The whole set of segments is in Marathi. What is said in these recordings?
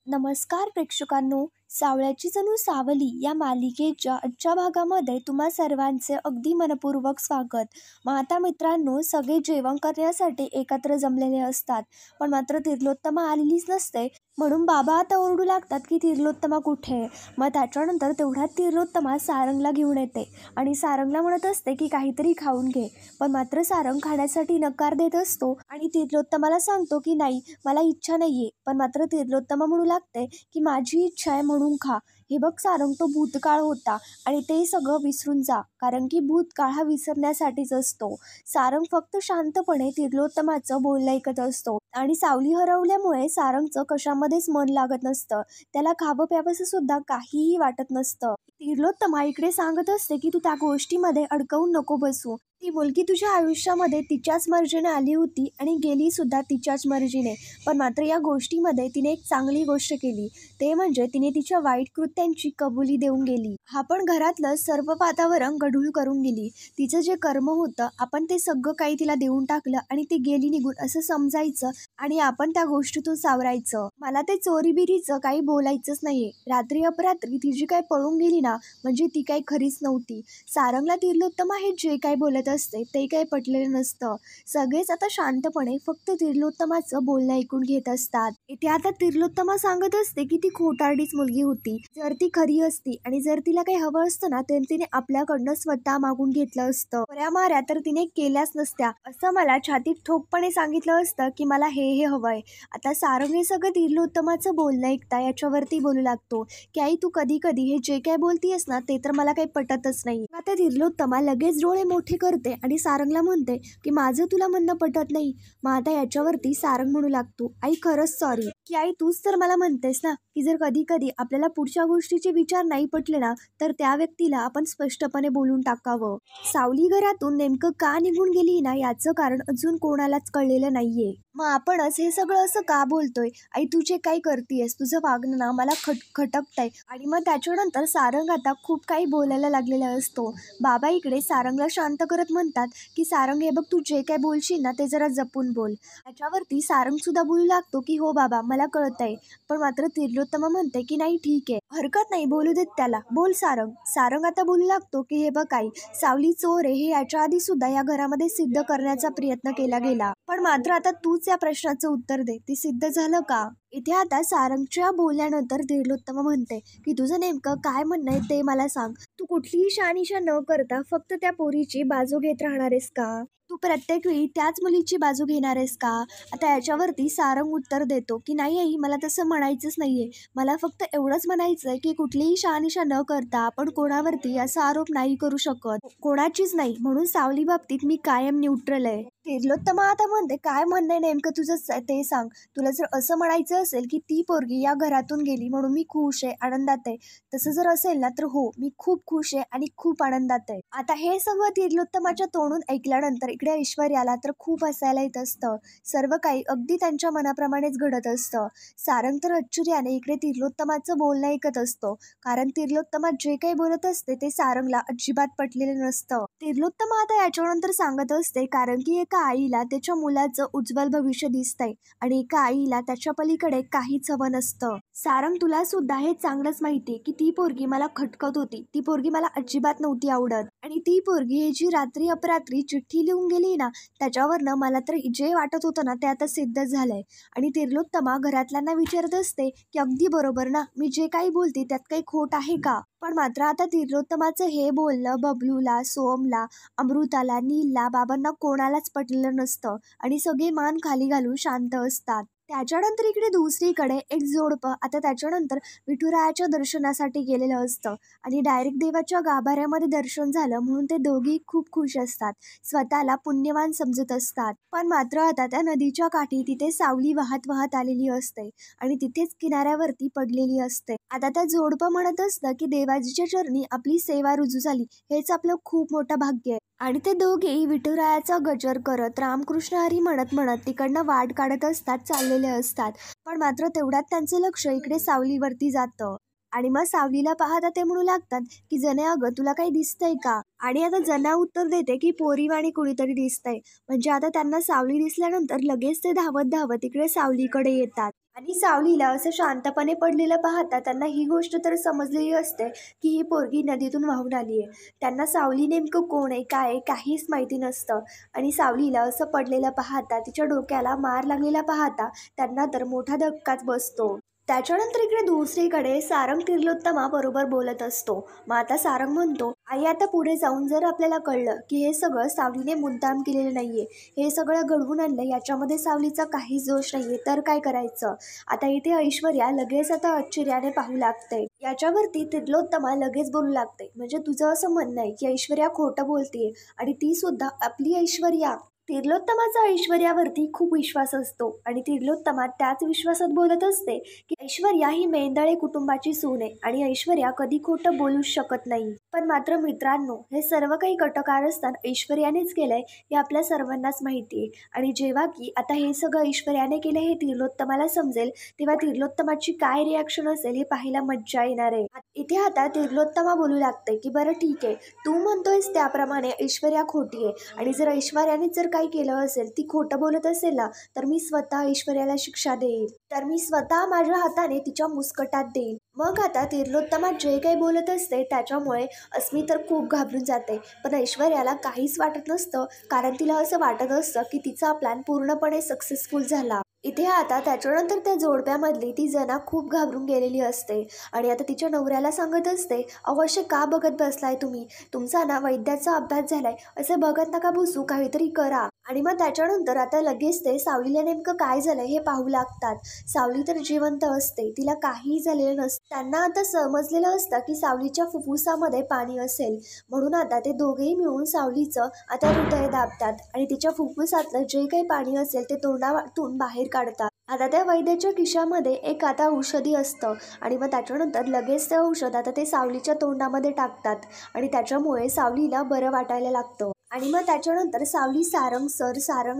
नमस्कार प्रेक्षकांनो, सावळ्याची जणू सावली या मालिकेच्या आजच्या भागामध्ये तुम्हा सर्वांचे अगदी मनपूर्वक स्वागत. आता मित्रांनो, सगळे जेवण करण्यासाठी एकत्र जमलेले असतात, पण मात्र तिर्लोत्तमा आलेलीच नसते. म्हणून बाबा आता ओरडू लागतात की तिर्लोत्तमा कुठे आहे. मग त्याच्यानंतर तेवढ्यात तिर्लोत्तमा सारंगला घेऊन येते आणि सारंगला म्हणत असते की काहीतरी खाऊन घे. पण मात्र सारंग खाण्यासाठी नकार देत असतो आणि तिर्लोत्तमाला सांगतो की नाही, मला इच्छा नाहीये. पण मात्र तिर्लोत्तमा म्हणू लागते की माझी इच्छा आहे म्हणून खा. हे बघ सारंग, तो भूतकाळ होता आणि ते सगळं विसरून जा, कारण की भूतकाळ हा विसरण्यासाठीच असतो. सारंग फक्त शांतपणे तिर्लोत्तमाचं बोलणं ऐकत असतो आणि सावली हरवल्यामुळे सारंगचं कशामध्येच मन लागत नसतं. त्याला खावं प्यावंसं सुद्धा काहीही वाटत नसतं. तिर्लोत्तमा इकडे सांगत असते की तू त्या गोष्टीमध्ये अडकवून नको बसू. ती मुलगी तुझ्या आयुष्यामध्ये तिच्याच मर्जीने आली होती आणि गेली सुद्धा तिच्याच मर्जीने. पण मात्र या गोष्टीमध्ये तिने एक चांगली गोष्ट केली, ते म्हणजे तिने तिच्या वाईट कृत्यांची कबुली देऊन गेली. आपण घरातलं सर्व वातावरण गढूळ करून गेली. तिचं जे कर्म होतं आपण ते सगळं काही तिला देऊन टाकलं आणि ती गेली निघून असं समजायचं आणि आपण त्या गोष्टीतून सावरायचं. मला ते चोरीबिरीचं काही बोलायचंच नाहीये. रात्री अपरात्री ती जी काही पळून गेली ना, म्हणजे ती काही खरीच नव्हती. सारंगला तिर्लोत्तमा हे जे काही बोलत असते ते काही पटलेलं नसतं. सगळेच आता शांतपणे फक्त तिर्लोत्तमाचं बोलणं ऐकून घेत असतात. इथे आता तिर्लोत्तमा सांगत असते की ती खोटारडीच मुलगी होती. जर ती खरी असती आणि जर तिला काही हवं असतं ना, तर तिने आपल्याकडनं स्वतः मागून घेतलं असतं. बऱ्या माऱ्या तर तिने केल्याच नसत्या. असं मला छातीत ठोकपणे सांगितलं असतं की मला हे हवंय. आता सारंग हे सगळं तिर्लोत्तमाचं बोलणं ऐकता याच्यावरती बोलू लागतो की आई, तू कधी कधी हे जे काय बोलतीयस ना, ते तर मला काही पटतच नाही. आता तिर्लोत्तमा लगेच डोळे मोठे करते आणि सारंगला म्हणते की माझं तुला म्हणणं पटत नाही. मग आता याच्यावरती सारंग म्हणू लागतो, आई खरंच सॉरी की आई, तूच तर मला म्हणतेस ना की जर कधी कधी आपल्याला पुढच्या गोष्टीचे विचार नाही पटले ना, तर त्या व्यक्तीला आपण स्पष्टपणे बोलून टाकावं. सावली घरातून नेमकं का निघून गेली ना, याचं कारण अजून कोणालाच कळलेलं नाहीये. मग आपणच हे सगळं असं का बोलतोय. आई, तू जे काही करतेयस, तुझं वागणं ना मला खटकतंय. आणि मग त्याच्यानंतर सारंग आता खूप काही बोलायला लागलेला असतो. बाबा इकडे सारंगला शांत करत म्हणतात की सारंग, हे बघ, तू जे काय बोलशील ना ते जरा जपून बोल. त्याच्यावरती सारंग सुद्धा बोलू लागतो की हो बाबा, मला कळतंय. पण मात्र तिर्लोत्तमा म्हणते की नाही, ठीक आहे, हरकत नाही, बोलू देत त्याला, बोल सारंग. सारंग आता बोलू लागतो की हे बघ आई, सावली चोर आहे हे याच्या आधी सुद्धा या घरामध्ये सिद्ध करण्याचा प्रयत्न केला गेला. पण मात्र आता तूच या प्रश्नाचं उत्तर दे, ते सिद्ध झालं का? इथे आता सारंगच्या बोलल्यानंतर तिर्लोत्तमा म्हणते की तुझं नेमकं काय म्हणणं आहे ते मला सांग. तू कुठलीही शहानिशा न करता फक्त त्या पोरीची बाजू घेत राहणार आहेस का? तू प्रत्येक वेळी त्याच मुलीची बाजू घेणार आहेस का? आता याच्यावरती सारंग उत्तर देतो की नाही आई, मला तसं म्हणायचंच नाहीये. मला फक्त एवढंच म्हणायचंय की कुठलीही शहानिशा न करता आपण कोणावरती असा आरोप नाही करू शकत, कोणाचीच नाही. म्हणून सावली बाबतीत मी कायम न्यूट्रल आहे. तिर्लोत्तमा आता म्हणते, काय म्हणणं नेमकं तुझं ते सांग. तुला जर असं म्हणायचं असेल की ती पोरगी या घरातून गेली म्हणून मी खुश आहे, आनंदात आहे, तसं जर असेल ना तर हो, मी खूप खुश आहे आणि खूप आनंदात आहे. आता हे सगळं तिर्लोत्तमाच्या तोंडून ऐकल्यानंतर इकडे ऐश्वर्याला तर खूप हसायला येत असतं. सर्व काही अगदी त्यांच्या मनाप्रमाणेच घडत असतं. सारंग तर आश्चर्याने इकडे तिर्लोत्तमाचं बोलणं ऐकत असतो, कारण तिर्लोत्तमा जे काही बोलत असते ते सारंगला अजिबात पटलेलं नसतं. तिर्लोत्तमा आता याच्यानंतर सांगत असते कारण की एका आईला त्याच्या मुलाचं उज्ज्वल भविष्य दिसतंय आणि एका आईला त्याच्या पलीकडे काहीच हवं नसतं. सारंग, तुला सुद्धा हे चांगलंच माहितीये की ती पोरगी मला खटकत होती, ती पोरगी मला अजिबात नव्हती आवडत. आणि ती पोरगी ही जी रात्री अपरात्री चिठ्ठी लिहून गेली ना, त्याच्यावरनं मला तर जे वाटत होतं ना ते आता सिद्ध झालंय. आणि तिर्लोत्तमा घरातल्यांना विचारत असते की अगदी बरोबर ना, मी जे काही बोलते त्यात काही खोट आहे का? पण मात्र आता तिर्लोत्तमाचं हे बोलणं बबलूला, सोमला, अमृताला, नीलला, बाबांना कोणालाच पटलेलं नसतं आणि सगळे मान खाली घालून शांत असतात. त्याच्यानंतर इकडे दुसरीकडे एक जोडपं आता त्याच्यानंतर विठुरायाच्या दर्शनासाठी गेलेलं असतं आणि डायरेक्ट देवाच्या गाभाऱ्यामध्ये दर्शन झालं म्हणून ते दोघी खूप खुश असतात, स्वतःला पुण्यवान समजत असतात. पण मात्र आता त्या नदीच्या काठी तिथे सावली वाहत वाहत आलेली असते आणि तिथेच किनाऱ्यावरती पडलेली असते. आता त्या जोडपं म्हणत असतं की देवाजीच्या चरणी आपली सेवा रुजू झाली, हेच आपलं खूप मोठं भाग्य आहे. आणि ते दोघेही विठुरायाचा गजर करत रामकृष्ण हरी म्हणत म्हणत तिकडनं वाट काढत असतात, चाललेले असतात. पण मात्र तेवढ्यात त्यांचं लक्ष इकडे सावलीवरती जातं आणि मग सावलीला पाहता ते म्हणू लागतात की जने, अगं तुला काही दिसतंय का? आणि आता जना उत्तर देते की पोरीवाणी कुणीतरी दिसतंय. म्हणजे आता त्यांना सावली दिसल्यानंतर लगेच ते धावत धावत इकडे सावलीकडे येतात. आणि सावलीला असं शांतपणे पडलेलं पाहता त्यांना ही गोष्ट तर समजलेली असते की ही पोरगी नदीतून वाहून आली आहे. त्यांना सावली नेमकं कोण आहे, काय आहे, काहीच माहिती नसतं. आणि सावलीला असं पडलेलं पाहता, तिच्या डोक्याला मार लागलेला पाहता त्यांना तर मोठा धक्काच बसतो. त्याच्यानंतर इकडे दुसरीकडे सारंग तिर्लोत्तमा बरोबर बोलत असतो. मग आता सारंग म्हणतो, आई आता पुढे जाऊन जर आपल्याला कळलं की हे सगळं सावलीने मुद्दाम केलेलं नाहीये, हे सगळं घडवून आणलं, याच्यामध्ये सावलीचा काहीच दोष नाहीये, तर काय करायचं? आता इथे ऐश्वर्या लगेच आता आश्चर्याने पाहू लागते. याच्यावरती तिर्लोत्तमा लगेच बोलू लागते, म्हणजे तुझं असं म्हणणं आहे की ऐश्वर्या खोटं बोलतेय आणि ती सुद्धा आपली ऐश्वर्या? तिर्लोत्तमाचा ऐश्वर्यावरती खूप विश्वास असतो आणि तिर्लोत्तमा त्याच विश्वासात बोलत असते की ऐश्वर्या ही मेंदळे कुटुंबाची सून आहे आणि ऐश्वर्या कधी खोटं बोलूच शकत नाही. पण मात्र मित्रांनो, हे सर्व काही कटकारस्थान ऐश्वर्यानेच केलंय हे आपल्या सर्वांनाच माहिती आहे. आणि जेव्हा की आता हे सगळं ऐश्वर्याने केलं हे तिर्लोत्तमाला समजेल, तेव्हा तिर्लोत्तमाची काय रिॲक्शन असेल हे पाहायला मज्जा येणार आहे. इथे आता तिर्लोत्तमा बोलू लागते की बरं ठीक आहे, तू म्हणतोयस त्याप्रमाणे ऐश्वर्या खोटी आहे आणि जर ऐश्वर्याने जर काही केलं असेल, ती खोटं बोलत असेल ना, तर मी स्वतः ऐश्वर्याला शिक्षा देईन. तर मी स्वतः माझ्या हाताने तिच्या मुस्कटात देईन. मग आता तिर्लोत्तमा जे काही बोलत असते त्याच्यामुळे अस्मी तर खूप घाबरून जाते. पण ऐश्वर्याला काहीच वाटत नसतं, कारण तिला असं वाटत असतं की तिचा प्लॅन पूर्णपणे सक्सेसफुल झाला. इथे आता त्याच्यानंतर त्या जोडप्यामधली ती जना खूप घाबरून गेलेली असते आणि आता तिच्या नवऱ्याला सांगत असते, अवश्य का बघत बसलाय तुम्ही? तुमचा ना वैद्याचा अभ्यास झालाय, असे बघत नका बसू, काहीतरी करा. आणि मग त्याच्यानंतर आता लगेच ते सावलीला नेमकं काय झालंय हे पाहू लागतात. सावली तर जिवंत असते, तिला काहीही झालेलं नसतं. त्यांना आता समजलेलं असतं की सावलीच्या फुफ्फुसामध्ये पाणी असेल, म्हणून आता ते दोघेही मिळून सावलीचं आता हृदय दाबतात आणि तिच्या फुफ्फुसातलं जे काही पाणी असेल ते तोंडातून बाहेर काढतात. आता त्या वैद्याच्या खिशामध्ये एक आता औषधी असतं आणि मग त्याच्यानंतर लगेच ते औषध आता ते सावलीच्या तोंडामध्ये टाकतात आणि त्याच्यामुळे सावलीला बरं वाटायला लागतं. आणि मग त्याच्यानंतर सावली सारंग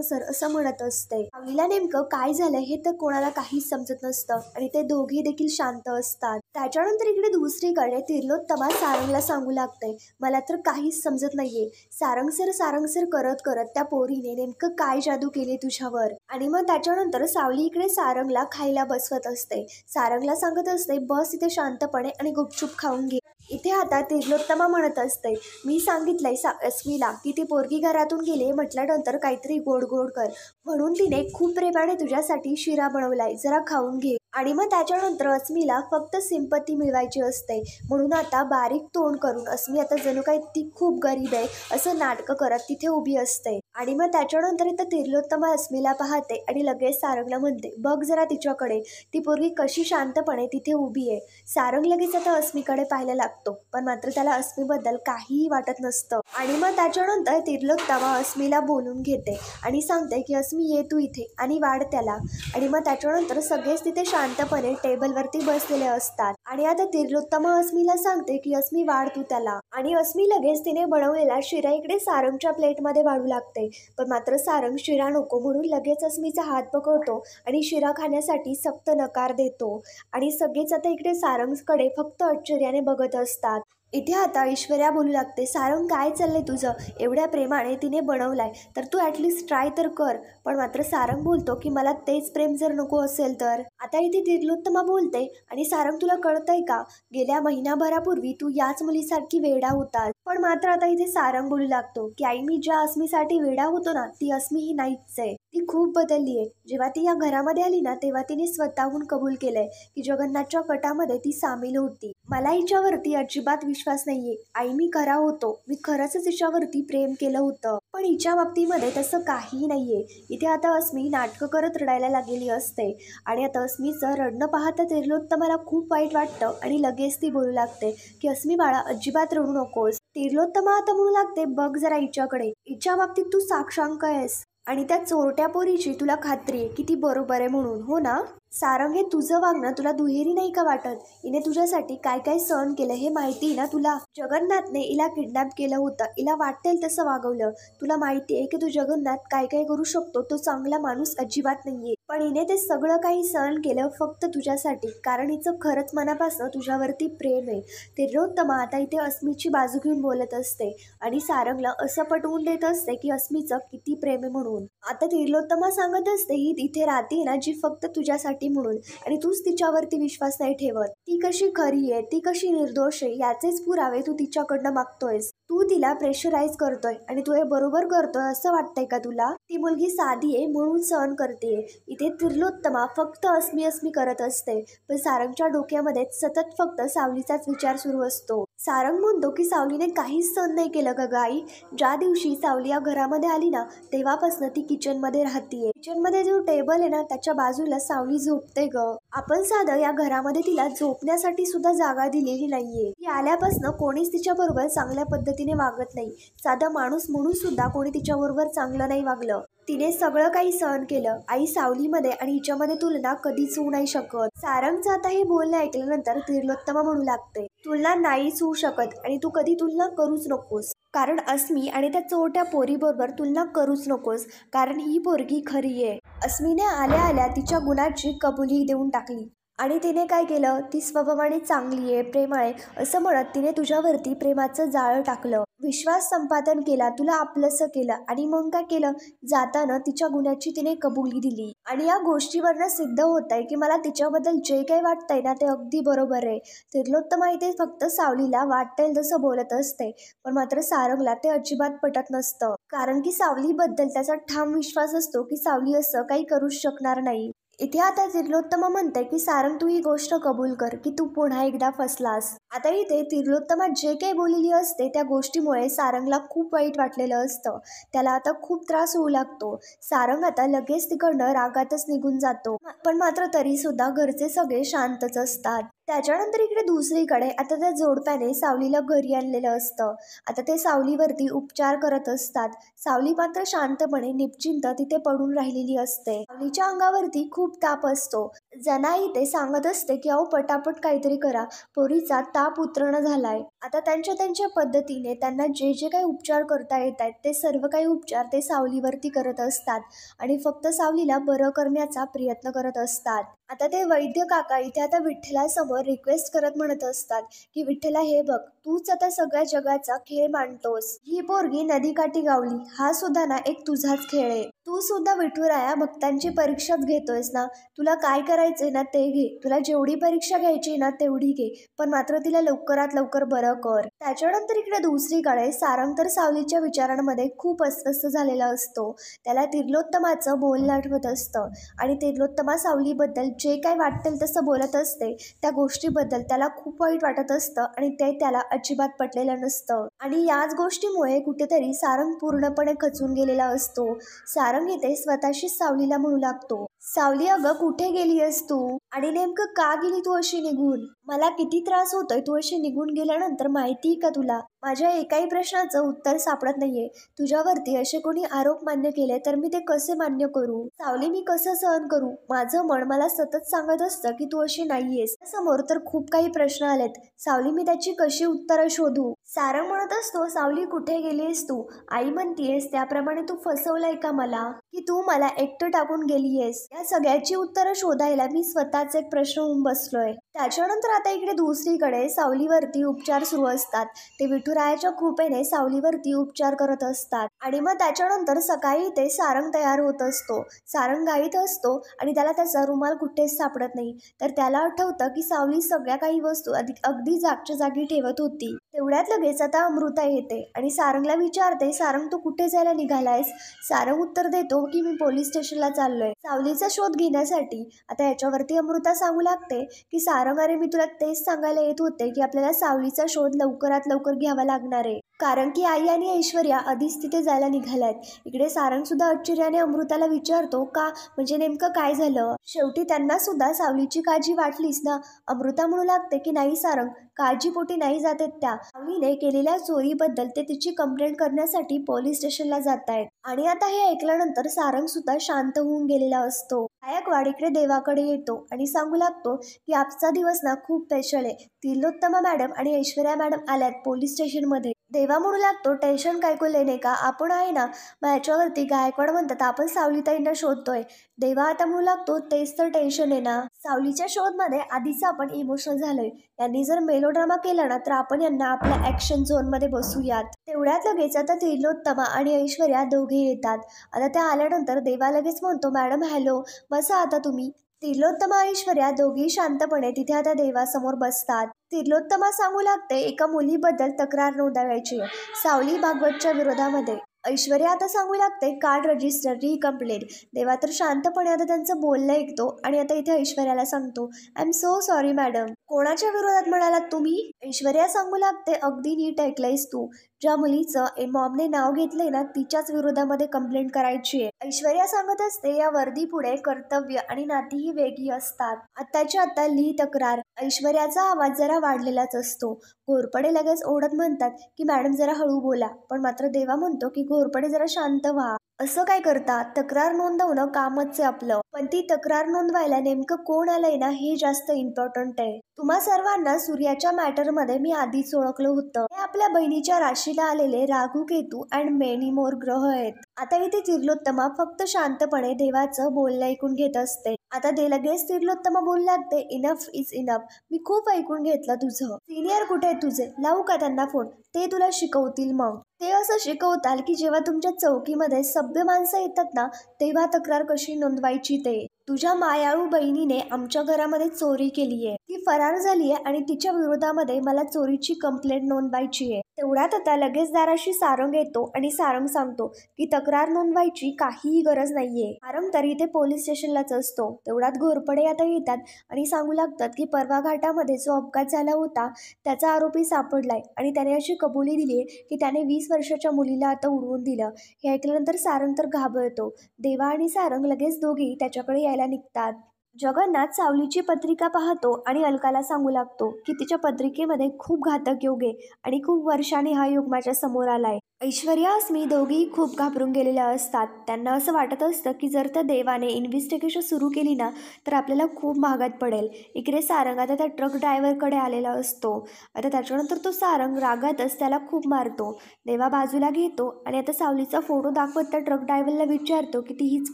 सर असं म्हणत असते. सावलीला नेमकं काय झालं हे तर कोणाला काहीच समजत नसतं आणि ते दोघे देखील शांत असतात. त्याच्यानंतर इकडे दुसरीकडे तिर्लोत्तमा सारंगला सांगू लागते, मला तर काहीच समजत नाहीये, सारंग सर करत करत त्या पोरीने नेमकं काय जादू केली तुझ्यावर? आणि मग त्याच्यानंतर सावली इकडे सारंगला खायला बसवत असते. सारंगला सांगत असते, बस इथे शांतपणे आणि गुपचूप खाऊन घे. इथे आता तिर्लोत्तमा म्हणत असते, मी सांगितलंय अस्मीला की ती पोरगी घरातून गेली म्हटल्यानंतर काहीतरी गोड गोड कर, म्हणून तिने खूप प्रेमाने तुझ्यासाठी शिरा बनवलाय, जरा खाऊन घे. आणि मग त्याच्यानंतर अस्मीला फक्त सिंपती मिळवायची असते, म्हणून आता बारीक तोंड करून अस्मी आता जणू काही ती खूप गरीब आहे असं नाटकं करत तिथे उभी असते. आणि मग त्याच्यानंतर इथं तिर्लोत्तमा अस्मीला पाहते आणि लगेच सारंगला म्हणते, बघ जरा तिच्याकडे, ती पोरगी कशी शांतपणे तिथे उभी आहे. सारंग लगेच आता अस्मीकडे पाहायला लागतो, पण मात्र त्याला अस्मीबद्दल काहीही वाटत नसतं. आणि मग त्याच्यानंतर तिर्लोत्तमा अस्मीला बोलून घेते आणि सांगते की अस्मी ये तू इथे आणि वाढ त्याला. आणि मग त्याच्यानंतर सगळेच तिथे शांतपणे टेबलवरती बसलेले असतात आणि आता तिर्लोत्तमा अस्मीला सांगते की अस्मी वाढ तू त्याला. आणि अस्मी लगेच तिने बनवलेला शिरा इकडे सारंगच्या प्लेटमध्ये वाढू लागते. पण मात्र सारंग शिरा नको म्हणून लगेच अस्मीचा हात पकडतो आणि शिरा खाण्यासाठी सक्त नकार देतो. आणि सगळेच आता इकडे सारंगकडे फक्त आश्चर्याने बघत असतात. इथे आता ऐश्वर्या बोलू लागते, सारंग काय चाललंय तुझं? एवढ्या प्रेमाने तिने बनवलाय तर तू ॲटलिस्ट ट्राय तर कर. पण मात्र सारंग बोलतो की मला तेच प्रेम जर नको असेल तर? आता इथे तिर्लोत्तमा बोलते आणि सारंग तुला कळतंय का, गेल्या महिनाभरापूर्वी तू याच मुलीसारखी वेडा होतास. पण मात्र आता इथे सारंग बोलू लागतो की आई, मी ज्या अस्मीसाठी वेडा होतो ना, ती अस्मी ही नाहीच आहे, ती खूप बदलली आहे. जेव्हा ती या घरामध्ये आली ना, तेव्हा तिने स्वतःहून कबूल केलंय की जगन्नाथच्या कटामध्ये ती सामील होती. मला हिच्यावरती अजिबात विश्वास नाहीये आई, मी खरा होतो, मी खरंच हिच्यावरती प्रेम केलं होतं, पण हिच्या बाबतीमध्ये तसं काहीही नाहीये. इथे आता अस्मी नाटकं करत रडायला लागलेली असते आणि आता अस्मीचं रडणं पाहता तिर्लोत्तमाला खूप वाईट वाटतं आणि लगेच ती बोलू लागते की अस्मी बाळा, अजिबात रडू नकोस. तिर्लोत्तमा आता म्हणू लागते, बघ जरा हिच्याकडे, हिच्या बाबतीत तू साक्षांक आहेस आणि त्या चोरट्या पोरीची तुला खात्री आहे की ती बरोबर आहे म्हणून, हो ना? सारंग, हे तुझं वागणं तुला दुहेरी नाही का वाटत? हिने तुझ्यासाठी काय काय सहन केलं हे माहिती आहे ना तुला? जगन्नाथने हिला किडनॅप केलं होतं, हिला वाटेल तसं वागवलं. तुला माहिती आहे की तू जगन्नाथ काय काय करू शकतो, तो चांगला माणूस अजिबात नाहीये. पण हिने ते सगळं काही सहन केलं फक्त तुझ्यासाठी, कारण हिचं खरंच मनापासून तुझ्यावरती प्रेम आहे. तिर्लोत्तमा आता इथे अस्मीची बाजू घेऊन बोलत असते आणि सारंगला असं पटवून देत असते की अस्मीचं किती प्रेम आहे म्हणून. आता तिलोत्तमा सांगत असते ही तिथे राहते ना जी फक्त तुझ्यासाठी म्हणून, आणि तूच तिच्यावरती विश्वास नाही ठेवत. ती कशी खरी आहे, ती कशी निर्दोष आहे याचेच पुरावे तू तिच्याकडनं मागतोयस. तू तिला प्रेशराईज करतोय आणि तू हे बरोबर करतोय असं वाटतंय का तुला? ती मुलगी साधी आहे म्हणून सहन करते. इथे तिलोत्तमा फक्त अस्मी अस्मी करत असते, पण सारंगच्या डोक्यामध्ये सतत फक्त सावलीचाच विचार सुरू असतो. सारंग म्हणतो की सावलीने काहीच सहन नाही केलं का आई? ज्या दिवशी सावली या घरामध्ये आली ना तेव्हापासून ती किचनमध्ये राहतीये. किचनमध्ये जो टेबल आहे ना त्याच्या बाजूला सावली झोपते ग. आपण साधं या घरामध्ये तिला झोपण्यासाठी सुद्धा जागा दिलेली नाहीये. ती आल्यापासून कोणीच तिच्या बरोबर चांगल्या पद्धतीने वागत नाही. साधा माणूस म्हणून सुद्धा कोणी तिच्या बरोबर चांगलं नाही वागलं. तिने सगळं काही सहन केलं. आई सावलीमध्ये आणि हिच्यामध्ये तुलना कधीच होऊ नाही शकत. सारंगचं आता हे बोलणं ऐकल्यानंतर तिलोत्तमा म्हणू लागते, तुलना नाहीच होऊ शकत आणि तू कधी तुलना करूच नकोस. कारण अस्मी आणि त्या चोरट्या पोरीबरोबर तुलना करूच नकोस, कारण ही पोरगी खरी आहे. अस्मीने आल्या आल्या तिच्या गुणाची कबुली देऊन टाकली आणि तिने काय केलं, ती स्वभावाने चांगली आहे, प्रेमळ आहे असं म्हणत तिने तुझ्यावरती प्रेमाचं जाळं टाकलं. विश्वास संपादन केला, तुला आपलंसं केलं आणि मग काय केलं, जाताना तिच्या गुन्ह्याची तिने कबुली दिली. आणि या गोष्टीवरनं सिद्ध होत आहे की मला तिच्याबद्दल जे काही वाटतंय ना ते अगदी बरोबर आहे. तिलोत्तमा इथे फक्त सावलीला वाटेल तसं बोलत असते, पण मात्र सारंगला ते अजिबात पटत नसतं. कारण की सावलीबद्दल त्याचा ठाम विश्वास असतो की सावली असं काही करूच शकणार नाही. इथे आता तिलोत्तमा म्हणते की सारंग तू ही गोष्ट कबूल कर की तू पुन्हा एकदा फसलास. आता इथे तिलोत्तमा जे काही बोललेली असते त्या गोष्टीमुळे सारंगला खूप वाईट वाटलेलं असतं. त्याला आता खूप त्रास होऊ लागतो. सारंग आता लगेच तिकडनं रागातच निघून जातो, पण मात्र तरी सुद्धा घरचे सगळे शांतच असतात. त्याच्यानंतर इकडे दुसरीकडे आता त्या जोडप्याने सावलीला घरी आणलेलं असतं. आता ते सावलीवरती उपचार करत असतात. सावली मात्र शांतपणे निश्चिंत तिथे पडून राहिलेली असते. सावलीच्या अंगावरती खूप ताप असतो. जनाई ते सांगत असते की अहो पटापट काहीतरी करा, पोरीचा ताप उतरणं झालाय. आता त्यांच्या पद्धतीने त्यांना जे जे काही उपचार करता येत आहेत ते सर्व काही उपचार ते सावलीवरती करत असतात आणि फक्त सावलीला बरं करण्याचा प्रयत्न करत असतात. आता ते वैद्य काका इथे आता विठ्ठलासमोर रिक्वेस्ट करत म्हणत असतात की विठ्ठला हे बघ, तूच आता सगळ्या जगाचा खेळ मांडतोस. ही पोरगी नदीकाठी गावली हा सुद्धा ना एक तुझाच खेळ आहे. तू सुद्धा विठुराया भक्तांची परीक्षाच घेतोयस ना. तुला काय करायचंय ना ते घे, तुला जेवढी परीक्षा घ्यायची ना तेवढी घे, पण मात्र तिला लवकरात लवकर बरं कर. त्याच्यानंतर इकडे दुसरीकडे सारंग तर सावलीच्या विचारांमध्ये खूप अस्वस्थ झालेला असतो. त्याला तिलोत्तमाचं बोलणं आठवत असतं आणि तिलोत्तमा सावलीबद्दल जे काय वाटेल तसं बोलत असते त्या गोष्टीबद्दल त्याला खूप वाईट वाटत असतं आणि ते त्याला अजिबात पटलेलं नसतं. आणि याच गोष्टीमुळे कुठेतरी सारंग पूर्णपणे खचून गेलेला असतो. सारंग इथे स्वतःशीच सावलीला म्हणू लागतो, सावली अगं कुठे गेलीयस तू आणि नेमकं का गेली तू अशी निघून? मला किती त्रास होतोय तू अशी निघून गेल्यानंतर, माहितीये का तुला? माझ्या एकाही प्रश्नाचं उत्तर सापडत नाहीये. तुझ्यावरती असे कोणी आरोप मान्य केले तर मी ते कसे मान्य करू? सावली मी कसं सहन करू? माझं मन मला सतत सांगत असतं की तू अशी नाहीयेस. समोर तर खूप काही प्रश्न आलेत. सावली मी त्याची कशी उत्तरं शोधू? सारंग म्हणत असतो, सावली कुठे गेलीयस तू? आई म्हणतीयस त्याप्रमाणे तू फसवलंय का मला, की तू मला एकटं टाकून गेलीयस? या सगळ्याची उत्तरं शोधायला मी स्वतःच एक प्रश्न होऊन बसलोय. त्याच्यानंतर आता इकडे दुसरीकडे सावलीवरती उपचार सुरू असतात. ते विठुरायाच्या कृपेने सावलीवरती उपचार करत असतात आणि मग त्याच्यानंतर सकाळी ते सारंग तयार होत असतो. सारंग गाईत असतो आणि त्याला त्याचा रुमाल कुठेच सापडत नाही. तर त्याला आठवतं की सावली सगळ्या काही वस्तू अगदी जागच्या जागी ठेवत होती. तेवढ्यात लगेच आता अमृता येते आणि सारंगला विचारते, सारंग तू कुठे जायला निघालायस? सारंग उत्तर देतो की मी पोलीस स्टेशनला चाललोय सावलीचा शोध घेण्यासाठी. आता याच्यावरती अमृता सांगू लागते की सारंग अरे मी तुला तेच सांगायला येत होते की आपल्याला सावलीचा शोध लवकरात लवकर घ्यावा लागणार आहे, कारण की आई आणि ऐश्वर्या आधीच तिथे जायला निघाल्यात. इकडे सारंग सुद्धा आश्चर्याने अमृताला विचारतो का, म्हणजे नेमकं काय झालं? शेवटी त्यांना सुद्धा सावलीची काळजी वाटलीच ना. अमृता म्हणू लागते की नाही सारंग, काळजीपोटी नाही जातात त्या. सावलीने केलेल्या चोरीबद्दल ते तिची कंप्लेंट करण्यासाठी पोलीस स्टेशनला जात आहेत. आणि आता हे ऐकल्यानंतर सारंग सुद्धा शांत होऊन गेलेला असतो. गायकवाड इकडे देवाकडे येतो आणि सांगू लागतो की आजचा दिवस ना खूप स्पेशल आहे. तिलोत्तमा मॅडम आणि ऐश्वर्या मॅडम आल्यात पोलीस स्टेशनमध्ये. देवा म्हणू लागतो, टेन्शन काय को लेणे का, आपण आहे ना. मग ह्याच्यावरती गायकवाड म्हणतात, आपण सावलीताईंना शोधतोय. देवा आता म्हणू लागतो, तेच तर टेन्शन आहे ना. सावलीच्या शोधमध्ये आधीच आपण इमोशनल झालोय. यांनी जर मेलोड्रामा केला ना तर आपण यांना आपल्या ऍक्शन झोन मध्ये बसूयात. तेवढ्यात लगेच आता त्रिलोत्तमा आणि ऐश्वर्या दोघे येतात. आता त्या आल्यानंतर देवा लगेच म्हणतो, मॅडम हॅलो, बसा आता तुम्ही. त्रिलोत्तमा ऐश्वर्या दोघी शांतपणे तिथे आता देवासमोर बसतात. त्रिलोत्तमा सांगू लागते, एका मुलीबद्दल तक्रार नोंदवायची आहे, सावली भागवतच्या विरोधामध्ये. ऐश्वर्या आता सांगू लागते, कार्ड रजिस्टर रिकम्प्लीट. देवा तर शांतपणे आता त्यांचं बोलणं ऐकतो आणि आता इथे ऐश्वर्याला सांगतो, I am so sorry madam. कोणाच्या विरोधात म्हणालात तुम्ही? ऐश्वर्या सांगू लागते, अगदी नीट ऐकलंयस तू. ज्या मुलीचं मॉमने नाव घेतलंय ना तिच्याच विरोधामध्ये कंप्लेंट करायची आहे. ऐश्वर्या सांगत असते, या वर्दी पुढे कर्तव्य आणि नातीही वेगळी असतात. आत्ताच्या आता ली तक्रार. ऐश्वर्याचा आवाज जरा वाढलेलाच असतो. घोरपडे लगेच ओढत म्हणतात की मॅडम जरा हळू बोला, पण मात्र देवा म्हणतो की घोरपडे जरा शांत व्हा. असं काय करता, तक्रार नोंदवणं कामच आहे आपलं, पण ती तक्रार नोंदवायला नेमकं कोण आलंय ना हे जास्त इम्पॉर्टंट आहे. तुम्हा सर्वांना सूर्याच्या मॅटर मध्ये मी आधीच ओळखलं होतं. हे आपल्या बहिणीच्या राशीला आलेले राहू, केतू अँड मेनी मोर ग्रह आहेत. आता इथे त्रिलोत्तमा फक्त शांतपणे देवाचं बोलणं ऐकून घेत असते. आता लगेच त्रिलोत्तमा बोलू लागते, इनफ इज इनफ, मी खूप ऐकून घेतलं तुझं. सिनियर कुठे आहे तुझे, लावू का त्यांना फोन, ते तुला शिकवतील. मग ते असं शिकवताल की जेव्हा तुमच्या चौकीमध्ये सभ्य माणसं येतात ना तेव्हा तक्रार कशी नोंदवायची ते. तुझ्या मायाळू बहिणीने आमच्या घरामध्ये चोरी केली आहे, ती फरार झाली आहे आणि तिच्या विरोधामध्ये मला चोरीची कंप्लेंट नोंदवायची आहे. तेवढ्यात आता लगेच दाराशी सारंग येतो आणि सारंग सांगतो की तक्रार नोंदवायची काहीही गरज नाहीये. सारंग तरी इथे पोलीस स्टेशनलाच असतो. तेवढ्यात घोरपडे आता येतात आणि सांगू लागतात की परवा घाटामध्ये जो अपघात झाला होता त्याचा आरोपी सापडलाय आणि त्याने अशी कबुली दिली की त्याने 20 वर्षाच्या मुलीला आता उडवून दिलं. हे ऐकल्यानंतर सारंग तर घाबरतो. देवा आणि सारंग लगेच दोघी त्याच्याकडे यायला निघतात. जगन्नाथ सावलीची पत्रिका पाहतो आणि अलकाला सांगू लागतो की तिच्या पत्रिकेमध्ये खूप घातक योग आहे आणि खूप वर्षांनी हा योग माझ्या समोर आलाय. ऐश्वर्या अस्मी दोघीही खूप घाबरून गेलेल्या असतात. त्यांना असं वाटत असतं की जर त्या देवाने इन्व्हेस्टिगेशन सुरू केली ना तर आपल्याला खूप महागात पडेल. इकडे सारंग आता त्या ट्रक ड्रायव्हरकडे आलेला असतो. आता त्याच्यानंतर तो सारंग रागातच त्याला खूप मारतो. देवा बाजूला घेतो आणि आता सावलीचा फोटो दाखवत त्या ट्रक ड्रायव्हरला विचारतो की ती हीच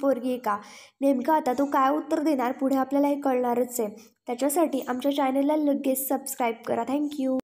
पोरगी आहे का. नेमकं आता तो काय उत्तर देणार पुढे आपल्याला हे कळणारच आहे. त्याच्यासाठी आमच्या चॅनलला लगेच सबस्क्राईब करा. थँक्यू.